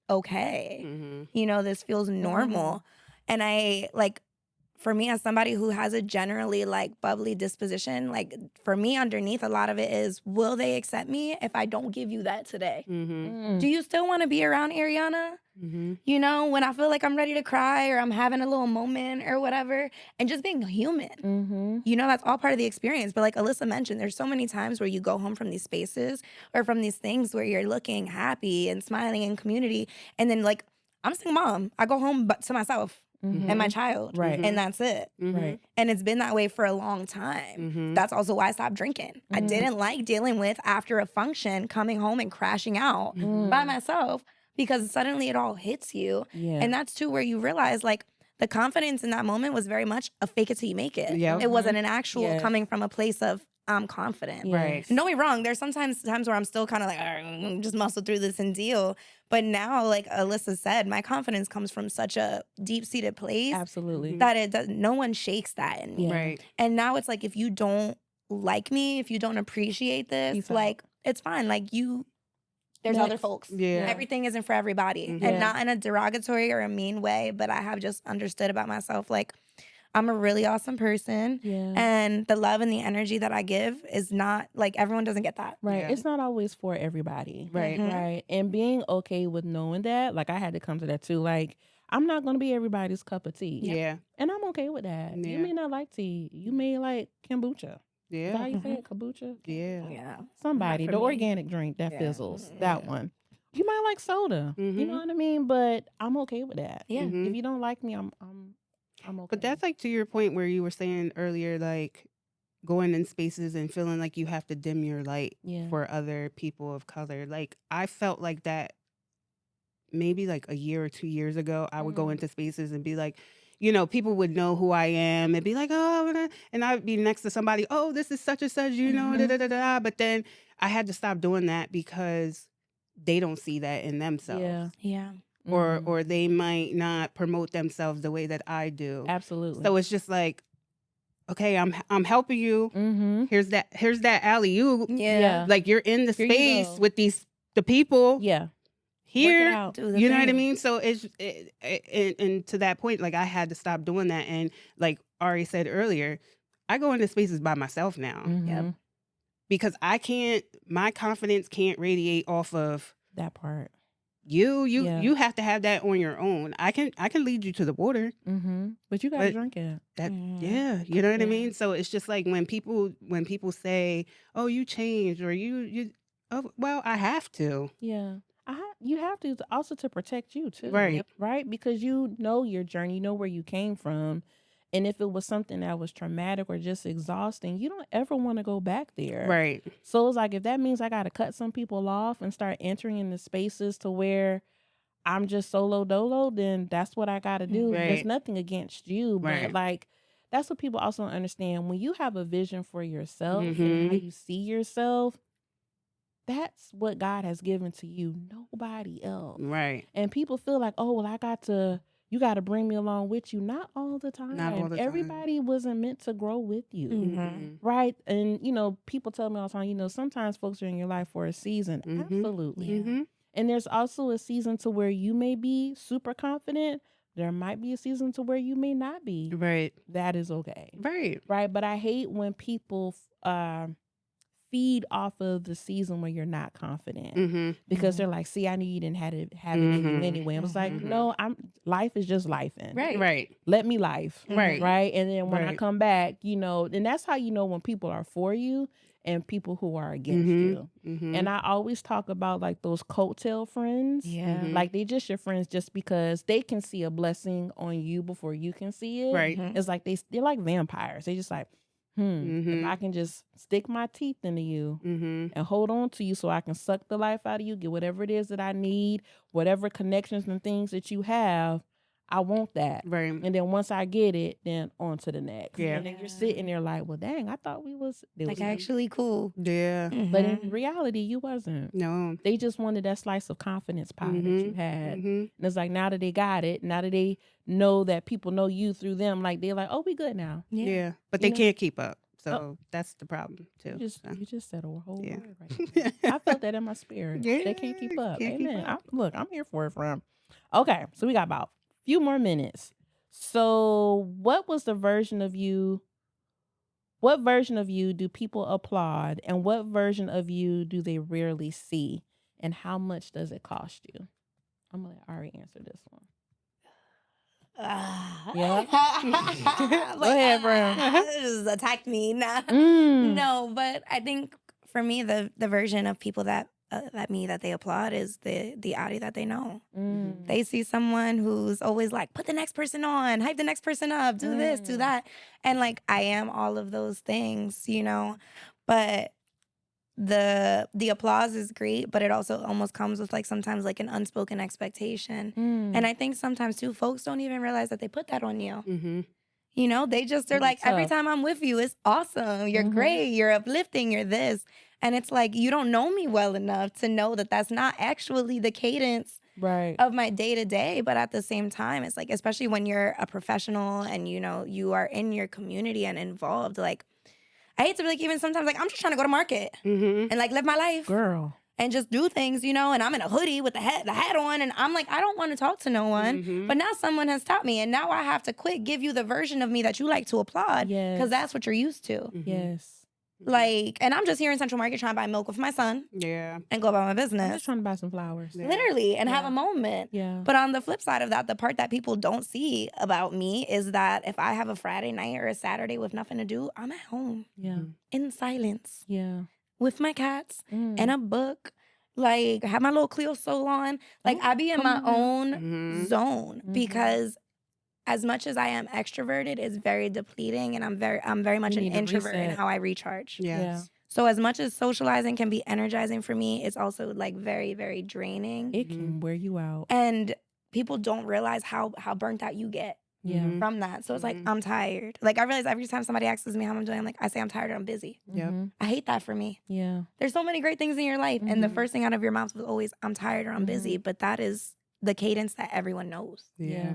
okay. This feels normal. And I like, for me as somebody who has a generally like bubbly disposition, like for me underneath a lot of it is, will they accept me if I don't give you that today? Do you still want to be around Ariana? When I feel like I'm ready to cry or I'm having a little moment or whatever, and just being human. That's all part of the experience. But like Alyssa mentioned, there's so many times where you go home from these spaces or from these things where you're looking happy and smiling in community. And then like, I'm a single mom. I go home but to myself and my child. And that's it. And it's been that way for a long time. That's also why I stopped drinking. I didn't like dealing with after a function, coming home and crashing out by myself. Because suddenly it all hits you. And that's too where you realize like the confidence in that moment was very much a fake it till you make it. It wasn't an actual coming from a place of I'm confident. Right. And don't be wrong. There's sometimes times where I'm still kind of like, just muscle through this and deal. But now, like Alyssa said, my confidence comes from such a deep-seated place. Absolutely. That it does, no one shakes that in me. Right. And now it's like, if you don't like me, if you don't appreciate this, like, it's fine. Like there's other folks. Everything isn't for everybody. And not in a derogatory or a mean way, but I have just understood about myself, like, I'm a really awesome person. And the love and the energy that I give is not, like, everyone doesn't get that. Right. It's not always for everybody. Right. And being okay with knowing that, like, I had to come to that too. Like, I'm not going to be everybody's cup of tea. And I'm okay with that. You may not like tea. You may like kombucha. Is that how you say it? Kombucha? Yeah. Somebody, the organic drink that fizzles, that one. You might like soda. You know what I mean? But I'm okay with that. If you don't like me, I'm okay. But that's like to your point where you were saying earlier, like going in spaces and feeling like you have to dim your light for other people of color. Like I felt like that maybe like a year or 2 years ago. I would go into spaces and be like, people would know who I am and be like, oh, and I'd be next to somebody, oh, this is such and such, da, da, da, da. But then I had to stop doing that because they don't see that in themselves. Or they might not promote themselves the way that I do. Absolutely. So it's just like, okay, I'm helping you. Here's that alley-oop. Like you're in the space with the people. Here, you know what I mean? So it's and to that point, like I had to stop doing that, and like Ari said earlier, I go into spaces by myself now Mhm. because my confidence can't radiate off of That part. you. Yeah. You have to have that on your own. I can lead you to the water. But you gotta But drink it. that Mhm. yeah, you know what I Yeah. mean? So it's just like when people say, "Oh, you changed," or you oh, well, I have to. Yeah. You have to also to protect you too. Right. Right? Because you know your journey, you know where you came from. And if it was something that was traumatic or just exhausting, you don't ever want to go back there. Right. So it's like if that means I gotta cut some people off and start entering into spaces to where I'm just solo dolo, then that's what I gotta do. Right. There's nothing against you. But Right. like that's what people also don't understand. When you have a vision for yourself and how Mhm. you see yourself, that's what God has given to you, nobody else. Right. And people feel like, oh, well, you got to bring me along with you. Not all the time. Not all the time. Everybody wasn't meant to grow with you. Mhm. Right. And, people tell me all the time, sometimes folks are in your life for a season. Absolutely. Mm-hmm. And there's also a season to where you may be super confident. There might be a season to where you may not be. Right. That is okay. Right. Right. But I hate when people feed off of the season where you're not confident because they're like, see, I knew you didn't have it in you anyway. I was like, no, life is just lifing. Right. Right. Let me life. Right. Right. And then when I Right. come back, and that's how you know when people are for you and people who are against you. And I always talk about like those coattail friends. Yeah. Like they just your friends just because they can see a blessing on you before you can see it. Right. It's like they're like vampires. They just like, if I can just stick my teeth into you and hold on to you so I can suck the life out of you, get whatever it is that I need, whatever connections and things that you have, I want that. Right. And then once I get it, then on to the next. Yeah. And then you're sitting there like, well, dang, I thought we was Like actually cool. Yeah. But in reality, you wasn't. No. They just wanted that slice of confidence pie that you had. And it's like now that they got it, now that they know that people know you through them, like they're like, oh, we good now. Yeah. But they know? can't keep up. So that's the problem too. You just said a whole Yeah. word right there. I felt that in my spirit. Yeah, They can't keep up. can't keep Amen. up. I'm here for it, friend. Okay, so we got about a few more minutes. So what was the version of you? What version of you do people applaud? And what version of you do they rarely see? And how much does it cost you? I'm going to let Ari answer this one. Yeah. Go ahead, Brown. Just attacked me. Nah. Mm. No, but I think for me, the version of people that they applaud is the Audi that they know. Mm. They see someone who's always like, put the next person on, hype the next person up, do this, do that. And like, I am all of those things, but the applause is great, but it also almost comes with like sometimes like an unspoken expectation. And I think sometimes too, folks don't even realize that they put that on you. They're like, every time I'm with you, it's awesome. You're great. You're uplifting. You're this. And it's like, you don't know me well enough to know that that's not actually the cadence of my day to day. But at the same time, it's like, especially when you're a professional and, you are in your community and involved, like, I hate to be like, even sometimes, like, I'm just trying to go to market and like live my life. Girl. And just do things, and I'm in a hoodie with the hat on, and I'm like, I don't want to talk to no one. But now someone has taught me, and now I have to give you the version of me that you like to applaud, because that's what you're used to. Yes. Like, and I'm just here in Central Market trying to buy milk with my son. Yeah. And go about my I'm business. just trying to buy some flowers. Yeah. Literally, and have a moment. Yeah. But on the flip side of that, the part that people don't see about me is that if I have a Friday night or a Saturday with nothing to do, I'm at home. Yeah. In silence. Yeah. With my cats and a book. Like, have my little Clio Soul on. Like, I be in my own zone because as much as I am extroverted, it's very depleting, and I'm very much an introvert in how I recharge. Yes. Yeah. So as much as socializing can be energizing for me, it's also like very, very draining. It can wear you out. And people don't realize how burnt out you get from that. So it's like, I'm tired. Like, I realize every time somebody asks me how I'm doing, I'm like, I say I'm tired or I'm busy. Yep. I hate that for me. Yeah. There's so many great things in your life. And the first thing out of your mouth was always, I'm tired or I'm busy. But that is the cadence that everyone knows. Yeah.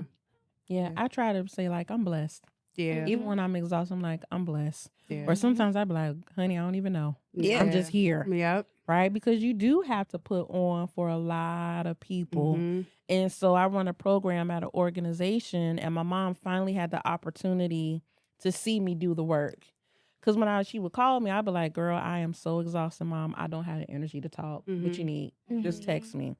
Yeah. I try to say, like, I'm blessed. Yeah. Even when I'm exhausted, I'm like, I'm blessed. Yeah. Or sometimes I be like, honey, I don't even know. Yeah. I'm just here. Yep. Right? Because you do have to put on for a lot of people. And so I run a program at an organization, and my mom finally had the opportunity to see me do the work. Because when she would call me, I'd be like, girl, I am so exhausted, Mom. I don't have the energy to talk. What you need? Just text me.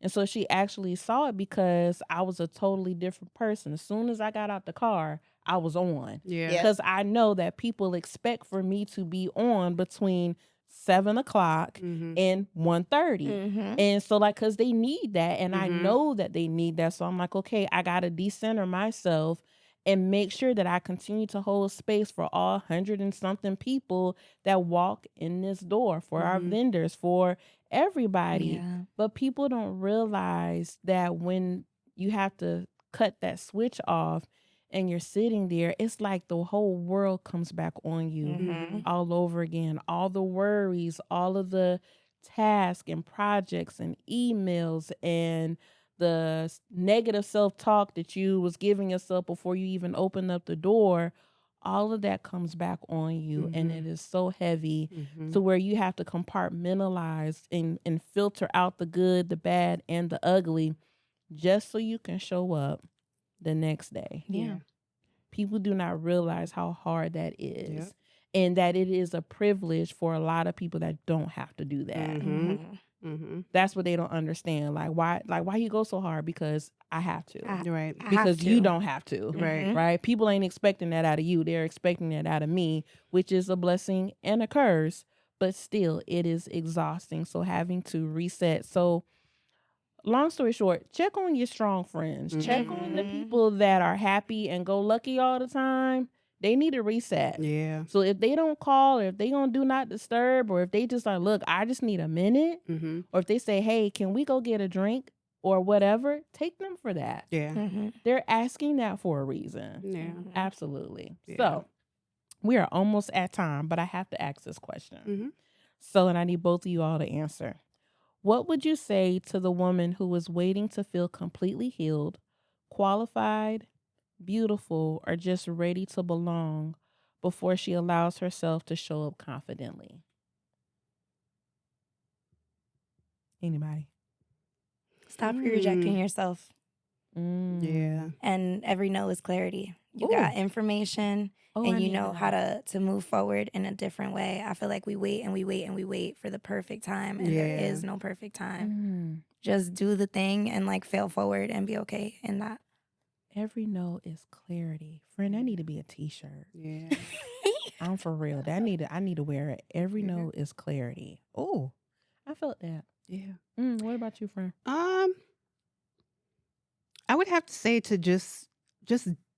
And so she actually saw it because I was a totally different person. As soon as I got out the car, I was on. Yeah. Because I know that people expect for me to be on between 7 o'clock and 1:30. And so because they need that. And I know that they need that. So I'm like, okay, I got to decenter myself and make sure that I continue to hold space for all 100 and something people that walk in this door, for our vendors, for everybody. Yeah. But people don't realize that when you have to cut that switch off and you're sitting there, it's like the whole world comes back on you all over again. All the worries, all of the tasks and projects and emails and the negative self-talk that you was giving yourself before you even opened up the door, all of that comes back on you. And it is so heavy to where you have to compartmentalize and filter out the good, the bad, and the ugly just so you can show up the next day. Yeah. People do not realize how hard that is. And that it is a privilege for a lot of people that don't have to do that. That's what they don't understand. Like why you go so hard? Because I have to. Right. Because you don't have to. Right. Right. People ain't expecting that out of you. They're expecting that out of me, which is a blessing and a curse. But still, it is exhausting. So having to reset. So long story short, check on your strong friends. Check on the people that are happy and go lucky all the time. They need a reset. Yeah. So if they don't call, or if they gonna do not disturb, or if they just like, look, I just need a minute, or if they say, hey, can we go get a drink or whatever, take them for that. Yeah. They're asking that for a reason. Yeah. Absolutely. Yeah. So we are almost at time, but I have to ask this question. So, and I need both of you all to answer. What would you say to the woman who is waiting to feel completely healed, qualified, beautiful, or just ready to belong before she allows herself to show up confidently? Anybody? Stop rejecting yourself. Yeah. And every no is clarity. You got information and you know how to move forward in a different way. I feel like we wait and we wait and we wait for the perfect time, and there is no perfect time. Just do the thing and like fail forward and be okay in that. Every no is clarity. Friend, that need to be a t-shirt. Yeah. I'm for real. I need to wear it. Every no is clarity. Oh, I felt that. Yeah. What about you, friend? I would have to say to just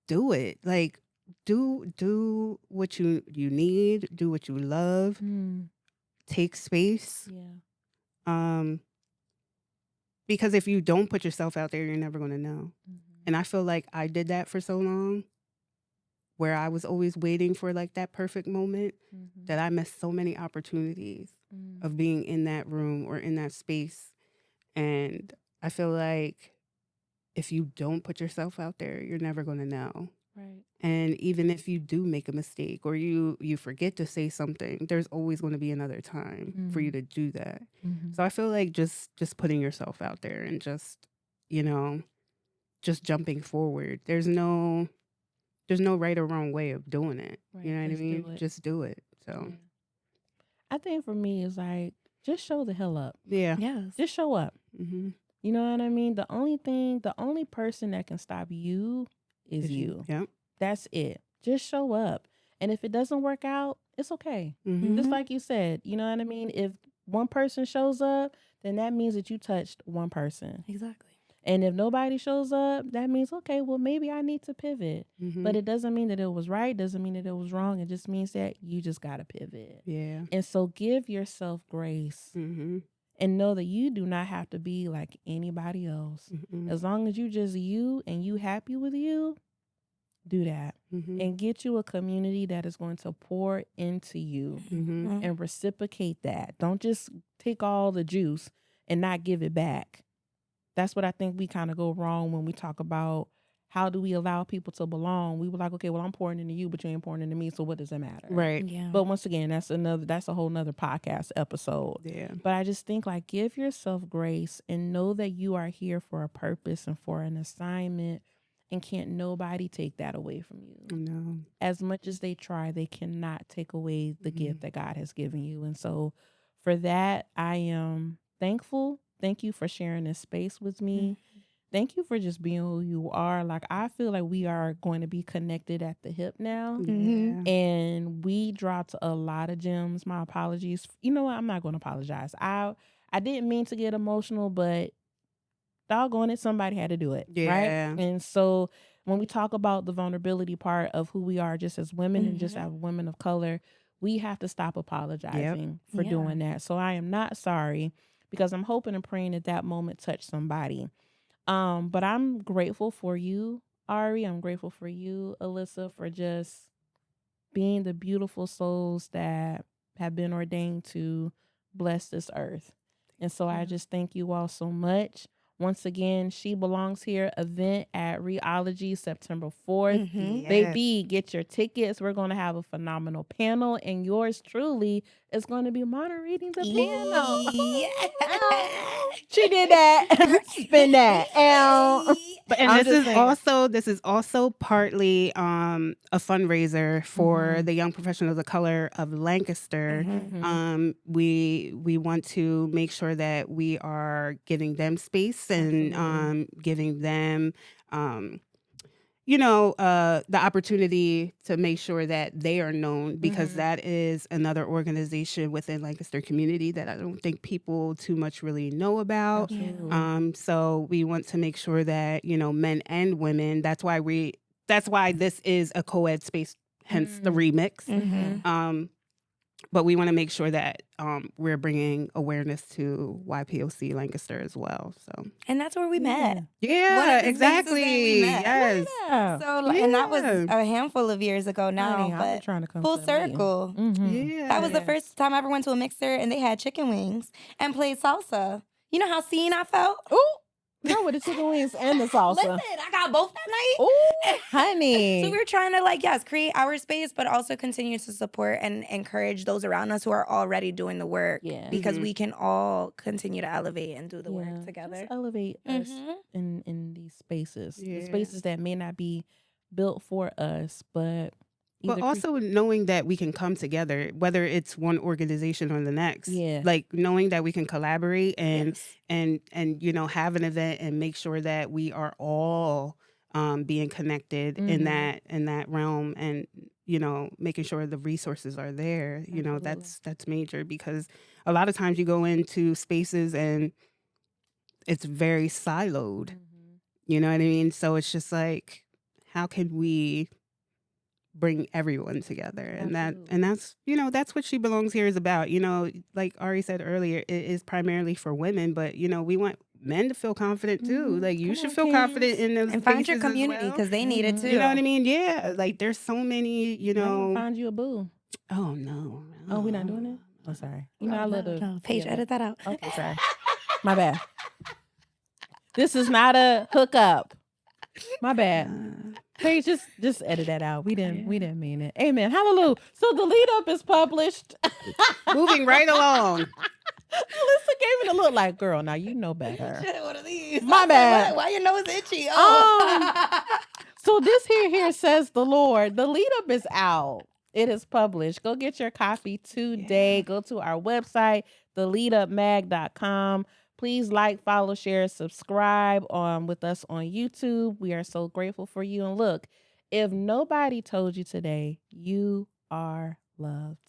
do it. Like do what you need, do what you love. Take space. Yeah. Because if you don't put yourself out there, you're never going to know. And I feel like I did that for so long, where I was always waiting for like that perfect moment, that I missed so many opportunities of being in that room or in that space. And I feel like if you don't put yourself out there, you're never going to know. Right. And even if you do make a mistake or you forget to say something, there's always going to be another time for you to do that. So I feel like just putting yourself out there and just, just jumping forward. There's no right or wrong way of doing it. Right, You know what I just mean? do it. Just do it. So I think for me, it's like, just show the hell up. yeah. Yes. Just show up. You know what I mean? The only person that can stop you is you. Yep. That's it. Just show up. And if it doesn't work out, it's okay. Mm-hmm. Just like you said, you know what I mean? If one person shows up, then that means that you touched one person. Exactly. And if nobody shows up, that means, okay, well, maybe I need to pivot. Mm-hmm. But it doesn't mean that it was right. Doesn't mean that it was wrong. It just means that you just got to pivot. Yeah. And so give yourself grace. Mm-hmm. And know that you do not have to be like anybody else. Mm-hmm. As long as you just you and you happy with you, do that. Mm-hmm. And get you a community that is going to pour into you Mm-hmm. and reciprocate that. Don't just take all the juice and not give it back. That's what I think we kind of go wrong when we talk about how do we allow people to belong. We were like, okay, well, I'm pouring into you, but you ain't pouring into me, so what does it matter? Right. Yeah. But once again, that's a whole nother podcast episode. Yeah. But I just think like give yourself grace and know that you are here for a purpose and for an assignment And can't nobody take that away from you. No. As much as they try, they cannot take away the gift that God has given you. And so for that, I am thankful. Thank you for sharing this space with me. Thank you for just being who you are. Like, I feel like we are going to be connected at the hip now. And we dropped a lot of gems. My apologies. You know what? I'm not going to apologize. I didn't mean to get emotional, but doggone it, somebody had to do it. Yeah. Right? And so when we talk about the vulnerability part of who we are just as women and just as women of color, we have to stop apologizing for doing that. So I am not sorry, because I'm hoping and praying that that moment touched somebody. But I'm grateful for you, Ari. I'm grateful for you, Alyssa, for just being the beautiful souls that have been ordained to bless this earth. And so I just thank you all so much. Once again, She Belongs Here event at Reology September 4th. Baby, get your tickets. We're going to have a phenomenal panel, and yours truly is going to be moderating the panel. She did that. Spin that. And this is also partly a fundraiser for the young professionals of color of Lancaster. We want to make sure that we are giving them space and giving them the opportunity to make sure that they are known, because that is another organization within Lancaster community that I don't think people too much really know about. So we want to make sure that, men and women, that's why this is a co-ed space, hence the remix. But we want to make sure that we're bringing awareness to YPOC Lancaster as well. So, and that's where we met. Yeah, exactly. Yes. So, and that was a handful of years ago now, but trying to come full circle. Yeah. That was the first time I ever went to a mixer and they had chicken wings and played salsa. You know how seen I felt? Ooh. No, with the chicken wings and the salsa. Listen, I got both that night. Ooh, honey. So we were trying to create our space, but also continue to support and encourage those around us who are already doing the work. Yeah. Because we can all continue to elevate and do the work together. Just elevate us in these spaces. The spaces that may not be built for us, but also knowing that we can come together, whether it's one organization or the next. Yeah. Like knowing that we can collaborate and have an event and make sure that we are all being connected in that realm, and making sure the resources are there. That's major, because a lot of times you go into spaces and it's very siloed. You know what I mean? So it's just like, how can we bring everyone together? And that's what She Belongs Here is about. Like Ari said earlier, it is primarily for women, but we want men to feel confident too. Like, you should feel confident in those and find your community, because they need it too. You know what I mean? Yeah. Like, there's so many. Find you a boo. Oh no. Oh, we're not doing it. Oh, sorry. I love the Paige, edit that out. Okay, sorry. My bad. This is not a hookup. My bad. Paige, just edit that out. We didn't mean it. Amen. Hallelujah. So the lead up is published. Moving right along. Alyssa gave it a look like, girl, now you know better. One of these. My bad. Why your nose itchy? So this here says the Lord. The lead up is out. It is published. Go get your copy today. Yeah. Go to our website, theleadupmag.com. Please like, follow, share, subscribe with us on YouTube. We are so grateful for you. And look, if nobody told you today, you are loved.